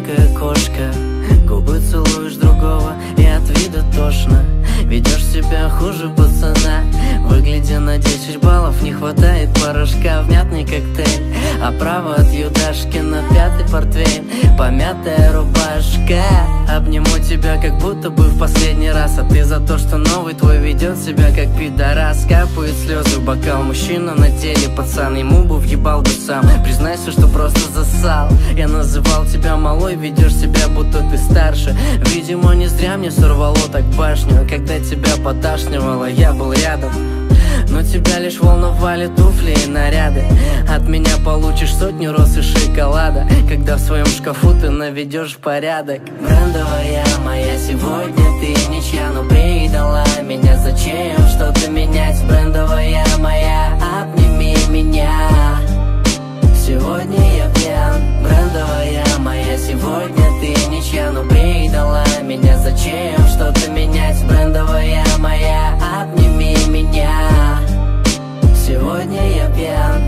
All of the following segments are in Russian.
маленькая кошка. Губы целуешь другого, и от вида тошно. Ведешь себя хуже пацана. Выглядя на 10 баллов, не хватает порошка. Внятный коктейль, оправа от Юдашкина, 5-й портвейн, помятая рубашка. Обниму тебя, как будто бы в последний раз. А ты за то, что новый твой ведет себя как пидорас. Капают слезы в бокал, мужчина на теле пацан. Ему бы въебал бы сам, признайся, что просто засал. Я называл тебя малой, ведешь себя, будто ты старше. Видимо, не зря мне сорвало так башню. Когда тебя поташнивало, я был рядом, но тебя лишь волновали туфли и наряды. От меня получишь сотню роз и шоколада, когда в своем шкафу ты наведешь порядок. Брендовая моя, сегодня ты ничья, но предала меня. Зачем что-то менять? Брендовая моя, обними меня. Сегодня я пьян. Брендовая моя, сегодня ты ничья, но предала меня. Зачем что-то менять? Брендовая моя, обними меня. Сегодня я пьян.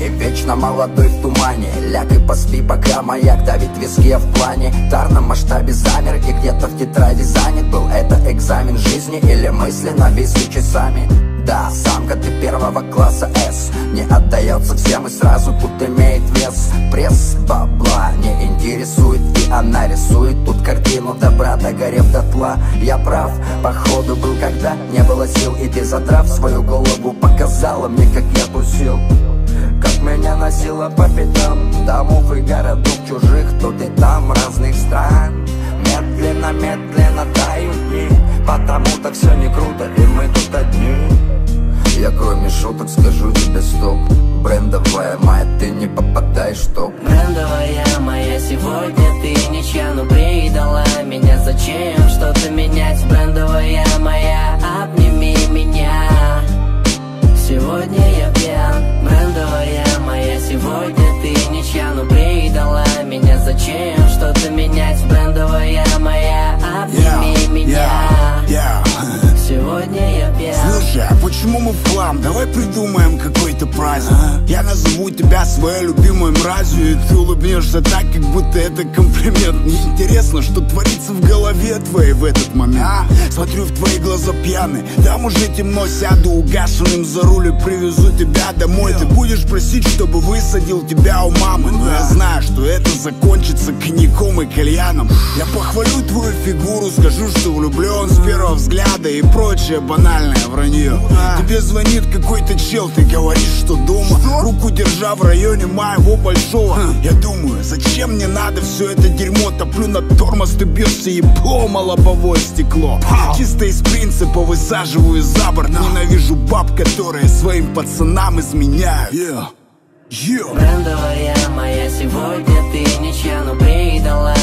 И вечно молодой в тумане. Ляг и поспи, пока маяк давит виски в плане. В тарном масштабе замер и где-то в тетради занят. Был это экзамен жизни или мысли нависли часами? Да, самка ты первого класса С. Не отдается всем и сразу тут имеет вес. Пресс бабла не интересует, и она рисует тут картину добра, догорев дотла. Я прав, походу был, когда не было сил. И ты, задрав свою голову, показала мне, как я тусил. Как меня носило по пятам домов и городов чужих, тут и там разных стран. Медленно, медленно тают дни, потому-то все не круто, и мы тут одни. Я кроме шуток скажу тебе стоп. Брендовая моя, ты не попадаешь в топ. Брендовая моя, сегодня ты ничья, но предала меня. Зачем что-то менять? Брендовая моя, обними меня. Сегодня я пьян. Брендовая моя, сегодня ты ничья, но предала меня. Зачем что-то менять? Брендовая моя, обними меня. Сегодня я пьян. Слушай, а почему мы в хлам? Давай придумаем какой-то праздник. Я назову тебя своей любимой мразью, и ты улыбнешься так, как будто это комплимент. Мне интересно, что творится в голове твоей в этот момент. Смотрю в твои глаза пьяные, там уже темно, сяду угашенным за руль и привезу тебя домой. Ты будешь просить, чтобы высадил тебя у мамы, но я знаю, что это закончится коньяком и кальяном. Я похвалю твою фигуру, скажу, что влюблен с первого взгляда и прочее банальное вранье. Тебе звонит какой-то чел, ты говоришь, что дома, руку держа в районе моего большого. Я думаю, зачем мне надо все это дерьмо? Топлю на тормоз, ты бьешься еблом о лобовое стекло. Чисто из принципа высаживаю за борт. Ненавижу баб, которые своим пацанам изменяют. Брендовая моя, сегодня ты ничья, но предала